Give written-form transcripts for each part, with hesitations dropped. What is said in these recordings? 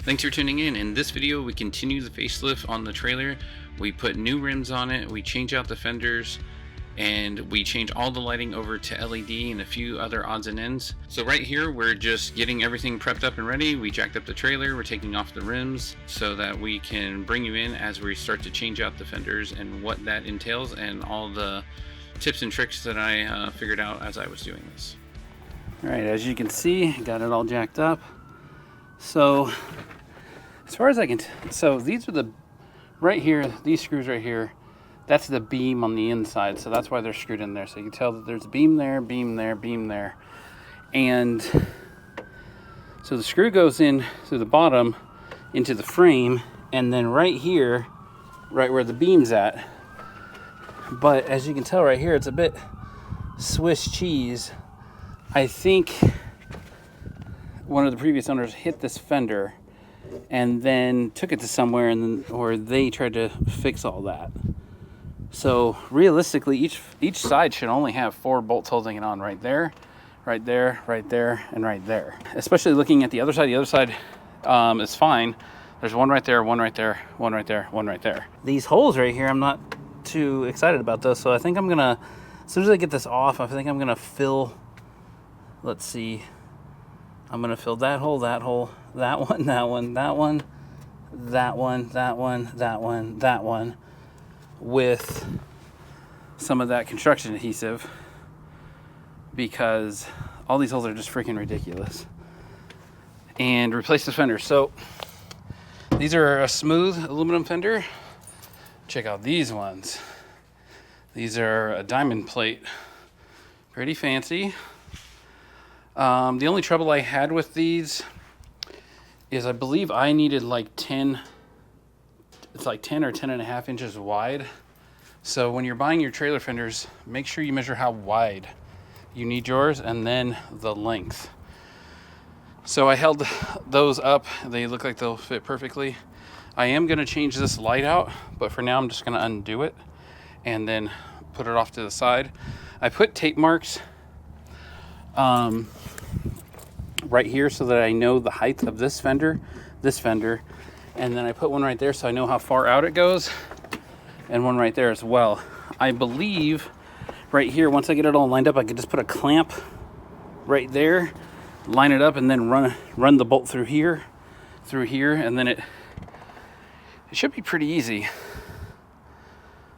Thanks for tuning in. In this video, we continue the facelift on the trailer. We put new rims on it, we change out the fenders, and we change all the lighting over to LED and a few other odds and ends. So right here, we're just getting everything prepped up and ready. We jacked up the trailer, we're taking off the rims so that we can bring you in as we start to change out the fenders and what that entails and all the tips and tricks that I figured out as I was doing this. All right, as you can see, got it all jacked up. So as far as I can so these are the, right here, these screws right here, that's the beam on the inside, so that's why they're screwed in there. So you can tell that there's a beam there, beam there, beam there. And so the screw goes in through the bottom into the frame, and then right here, right where the beam's at. But as you can tell right here, it's a bit Swiss cheese. I think one of the previous owners hit this fender and then took it to somewhere, and then, or they tried to fix all that. So realistically, each side should only have 4 bolts holding it on, right there, right there, right there, and right there. Especially looking at the other side is fine. There's one right there, one right there, one right there, one right there. These holes right here, I'm not too excited about those, so I think I'm gonna, as soon as I get this off, I think I'm gonna fill, let's see, I'm gonna fill that hole, that one, that one, that one, that one, that one, that one, that one, with some of that construction adhesive, because all these holes are just freaking ridiculous. And replace the fender. So these are a smooth aluminum fender. Check out these ones. These are a diamond plate. Pretty fancy. The only trouble I had with these is I believe I needed like 10, it's like 10 or 10 and a half inches wide. So when you're buying your trailer fenders, make sure you measure how wide you need yours and then the length. So I held those up. They look like they'll fit perfectly. I am going to change this light out, but for now I'm just going to undo it and then put it off to the side. I put tape marks right here so that I know the height of this fender, and then I put one right there so I know how far out it goes, and one right there as well. I believe right here, once I get it all lined up, I could just put a clamp right there, line it up, and then run the bolt through here, and then it should be pretty easy,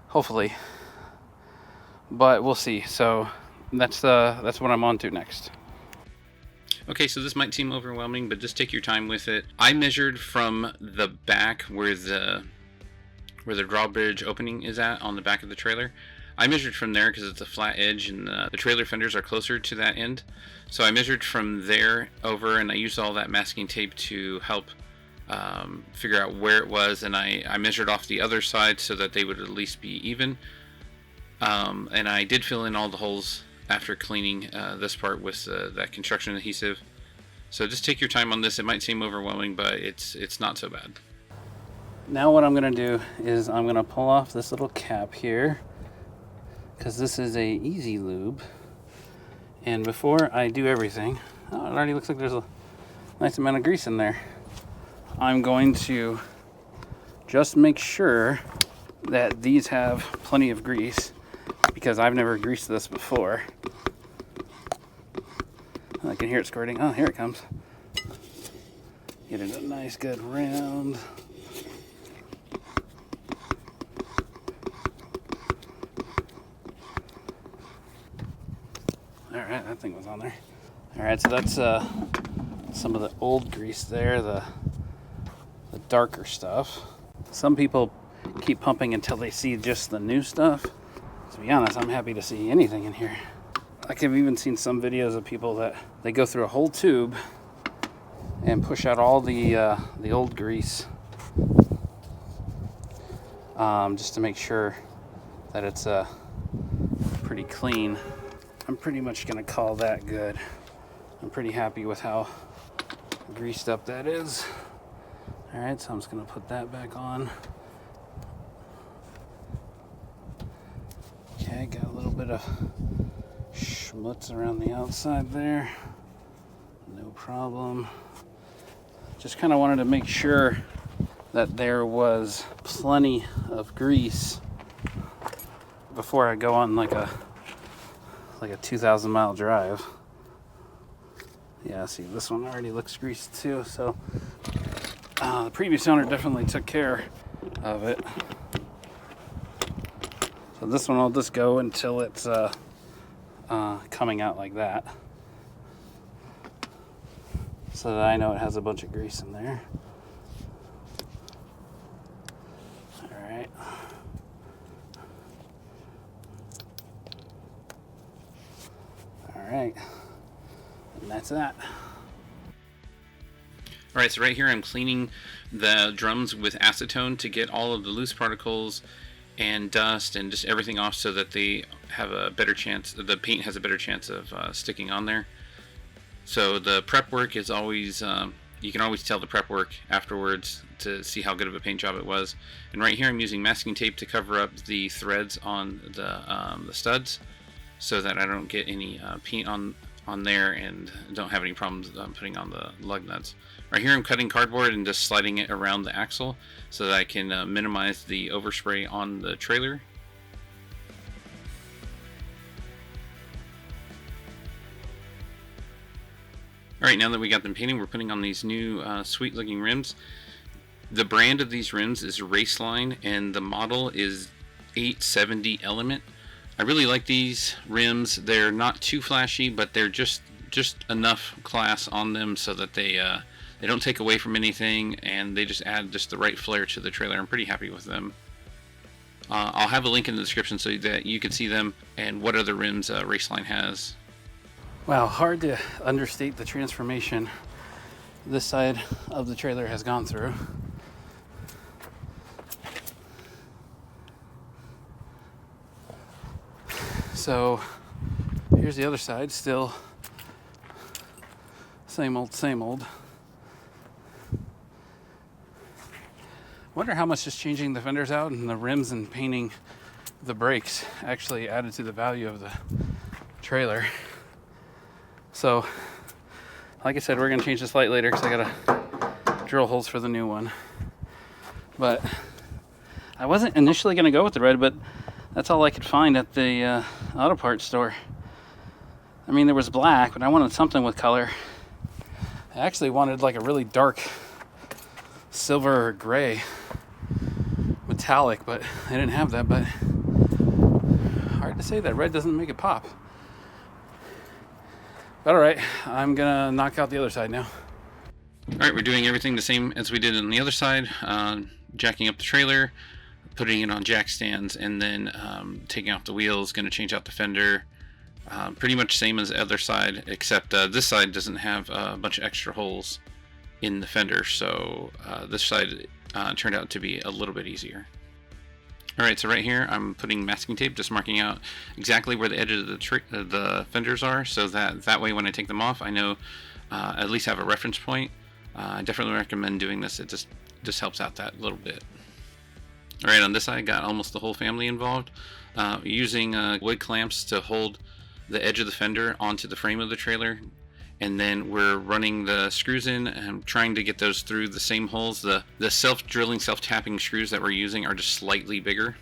hopefully, but we'll see. So that's what I'm on to next. Okay, so this might seem overwhelming, but just take your time with it. I measured from the back where the drawbridge opening is at on the back of the trailer. I measured from there because it's a flat edge and the trailer fenders are closer to that end. So I measured from there over, and I used all that masking tape to help figure out where it was, and I measured off the other side so that they would at least be even. And I did fill in all the holes after cleaning this part with that construction adhesive. So just take your time on this. It might seem overwhelming, but it's not so bad. Now what I'm going to do is I'm going to pull off this little cap here, because this is a easy lube. And before I do everything, it already looks like there's a nice amount of grease in there. I'm going to just make sure that these have plenty of grease, because I've never greased this before. I can hear it squirting. Oh, here it comes. Get it a nice good round. Alright, that thing was on there. Alright, so that's some of the old grease there, the darker stuff. Some people keep pumping until they see just the new stuff. To be honest, I'm happy to see anything in here. Like, I've even seen some videos of people that they go through a whole tube and push out all the old grease, just to make sure that it's pretty clean. I'm pretty much gonna call that good. I'm pretty happy with how greased up that is. All right, so I'm just gonna put that back on. Okay, got a little bit of schmutz around the outside there. No problem. Just kind of wanted to make sure that there was plenty of grease before I go on like a 2,000 mile drive. Yeah, see, this one already looks greased too, so the previous owner definitely took care of it. So this one I'll just go until it's coming out like that, so that I know it has a bunch of grease in there. Alright. Alright. And that's that. Alright, so right here I'm cleaning the drums with acetone to get all of the loose particles and dust and just everything off, so that they have a better chance, the paint has a better chance of sticking on there. So the prep work is always, you can always tell the prep work afterwards to see how good of a paint job it was. And right here I'm using masking tape to cover up the threads on the studs, so that I don't get any paint on there and don't have any problems putting on the lug nuts. Right here I'm cutting cardboard and just sliding it around the axle so that I can minimize the overspray on the trailer. Alright, now that we got them painted, we're putting on these new sweet looking rims. The brand of these rims is Raceline and the model is 870 Element. I really like these rims. They're not too flashy, but they're just enough class on them so that they don't take away from anything, and they just add just the right flair to the trailer. I'm pretty happy with them. I'll have a link in the description so that you can see them and what other rims Raceline has. Wow, hard to understate the transformation this side of the trailer has gone through. So here's the other side, still same old, same old. Wonder how much just changing the fenders out and the rims and painting the brakes actually added to the value of the trailer. So, like I said, we're gonna change this light later because I gotta drill holes for the new one. But I wasn't initially gonna go with the red, but that's all I could find at the auto parts store. I mean, there was black, but I wanted something with color. I actually wanted like a really dark silver or gray metallic, but I didn't have that. But hard to say that red doesn't make it pop. But alright, I'm gonna knock out the other side now. Alright, we're doing everything the same as we did on the other side. Jacking up the trailer, putting it on jack stands, and then taking off the wheels. Going to change out the fender. Pretty much same as the other side, except this side doesn't have a bunch of extra holes in the fender, so this side turned out to be a little bit easier. Alright, so right here I'm putting masking tape, just marking out exactly where the edges of the fenders are, so that way when I take them off I know, at least have a reference point. I definitely recommend doing this. It just helps out that little bit. Alright, on this side I got almost the whole family involved, using wood clamps to hold the edge of the fender onto the frame of the trailer, and then we're running the screws in and trying to get those through the same holes. The self-drilling, self-tapping screws that we're using are just slightly bigger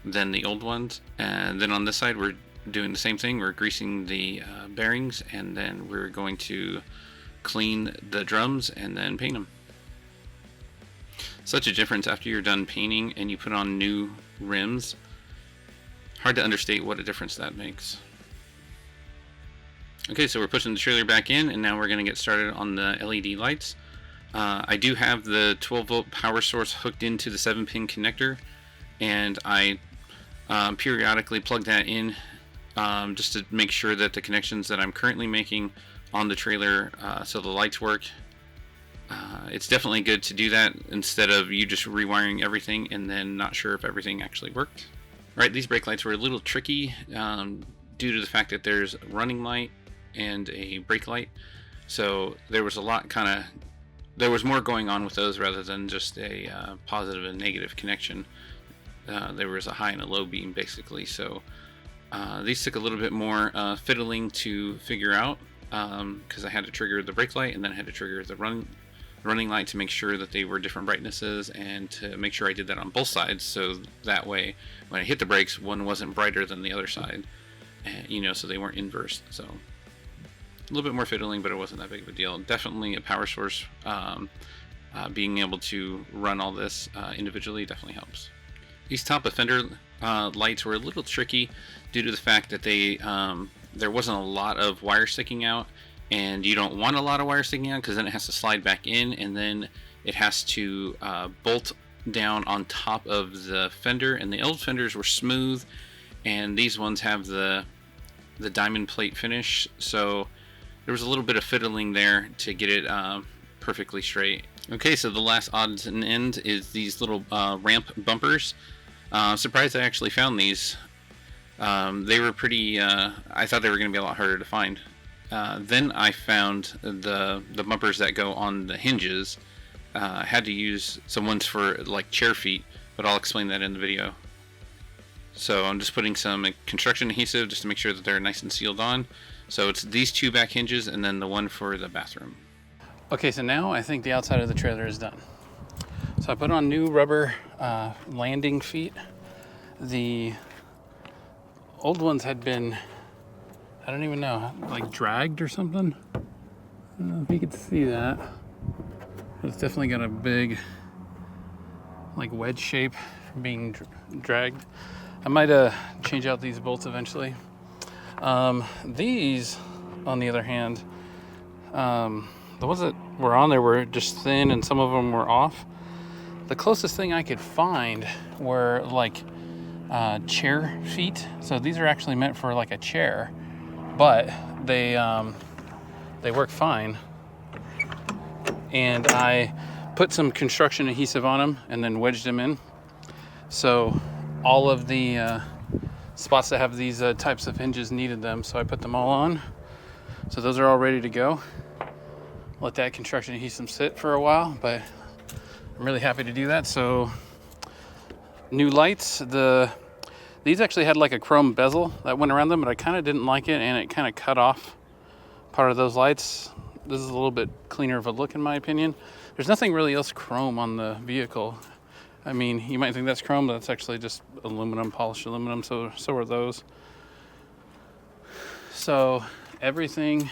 than the old ones. And then on this side we're doing the same thing. We're greasing the bearings, and then we're going to clean the drums and then paint them. Such a difference after you're done painting and you put on new rims. Hard to understate what a difference that makes. Okay, so we're pushing the trailer back in, and now we're going to get started on the LED lights. I do have the 12-volt power source hooked into the 7-pin connector, and I periodically plug that in just to make sure that the connections that I'm currently making on the trailer so the lights work. It's definitely good to do that instead of you just rewiring everything and then not sure if everything actually worked. Right, these brake lights were a little tricky due to the fact that there's a running light and a brake light, so there was there was more going on with those rather than just a positive and negative connection. There was a high and a low beam basically, so these took a little bit more fiddling to figure out because I had to trigger the brake light and then I had to trigger the running light to make sure that they were different brightnesses, and to make sure I did that on both sides, so that way when I hit the brakes, one wasn't brighter than the other side, and, you know, so they weren't inversed. So a little bit more fiddling, but it wasn't that big of a deal. Definitely a power source. Being able to run all this individually definitely helps. These top of fender lights were a little tricky due to the fact that they there wasn't a lot of wire sticking out, and you don't want a lot of wire sticking out because then it has to slide back in, and then it has to bolt down on top of the fender. And the old fenders were smooth, and these ones have the diamond plate finish, so there was a little bit of fiddling there to get it perfectly straight. Okay, so the last odds and end is these little ramp bumpers. Surprised I actually found these. They were pretty, I thought they were going to be a lot harder to find. Then I found the bumpers that go on the hinges. I had to use some ones for like chair feet, but I'll explain that in the video. So I'm just putting some construction adhesive just to make sure that they're nice and sealed on. So it's these two back hinges and then the one for the bathroom. Okay, so now I think the outside of the trailer is done. So I put on new rubber landing feet. The old ones had been, I don't even know, like dragged or something. I don't know if you could see that. It's definitely got a big like wedge shape from being dragged. I might change out these bolts eventually. These, on the other hand, the ones that were on there were just thin and some of them were off. The closest thing I could find were like chair feet. So these are actually meant for like a chair, but they work fine. And I put some construction adhesive on them and then wedged them in. So all of the spots that have these types of hinges needed them, so I put them all on. So those are all ready to go. Let that construction adhesive sit for a while, but I'm really happy to do that. So new lights. These actually had like a chrome bezel that went around them, but I kind of didn't like it, and it kind of cut off part of those lights. This is a little bit cleaner of a look in my opinion. There's nothing really else chrome on the vehicle. I mean, you might think that's chrome, but that's actually just aluminum, polished aluminum, so are those. So everything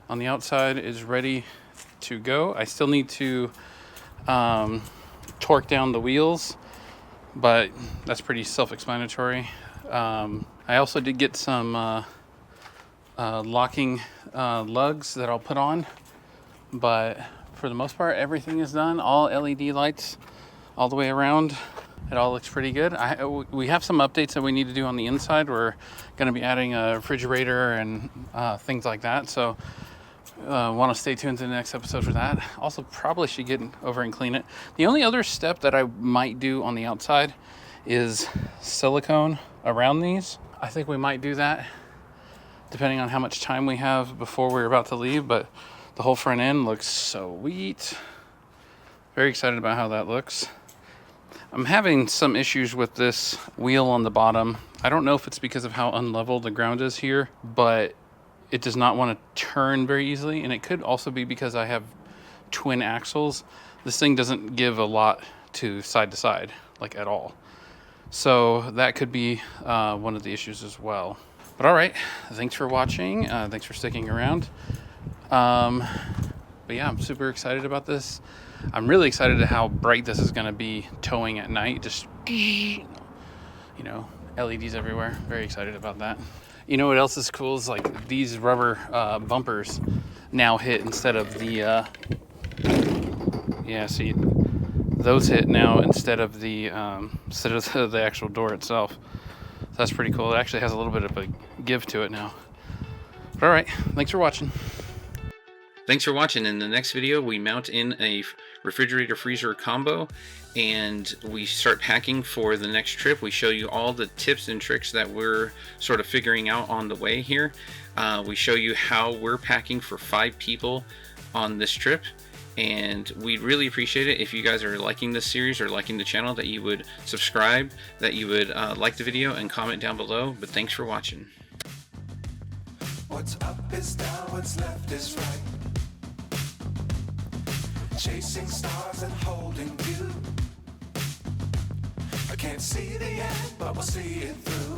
on the outside is ready to go. I still need to torque down the wheels, but that's pretty self-explanatory. I also did get some locking lugs that I'll put on, but for the most part, everything is done. All LED lights all the way around. It all looks pretty good. We have some updates that we need to do on the inside. We're going to be adding a refrigerator and things like that. So want to stay tuned to the next episode for that. Also, probably should get over and clean it. The only other step that I might do on the outside is silicone around these. I think we might do that depending on how much time we have before we're about to leave. But the whole front end looks sweet. Very excited about how that looks. I'm having some issues with this wheel on the bottom. I don't know if it's because of how unlevel the ground is here, but it does not want to turn very easily. And it could also be because I have twin axles. This thing doesn't give a lot to side, like at all. So that could be one of the issues as well. But all right, thanks for watching. Thanks for sticking around. But yeah, I'm super excited about this. I'm really excited at how bright this is going to be towing at night. Just, you know, LEDs everywhere. Very excited about that. You know what else is cool is like these rubber bumpers now hit instead of the, yeah, see, those hit now instead of the actual door itself. So that's pretty cool. It actually has a little bit of a give to it now. But all right, thanks for watching. Thanks for watching. In the next video, we mount in a refrigerator freezer combo and we start packing for the next trip. We show you all the tips and tricks that we're sort of figuring out on the way here. We show you how we're packing for 5 people on this trip, and we'd really appreciate it if you guys are liking this series or liking the channel, that you would subscribe, that you would like the video and comment down below. But thanks for watching. What's up is down, what's left is right. chasing stars and holding you. I can't see the end, but we'll see it through.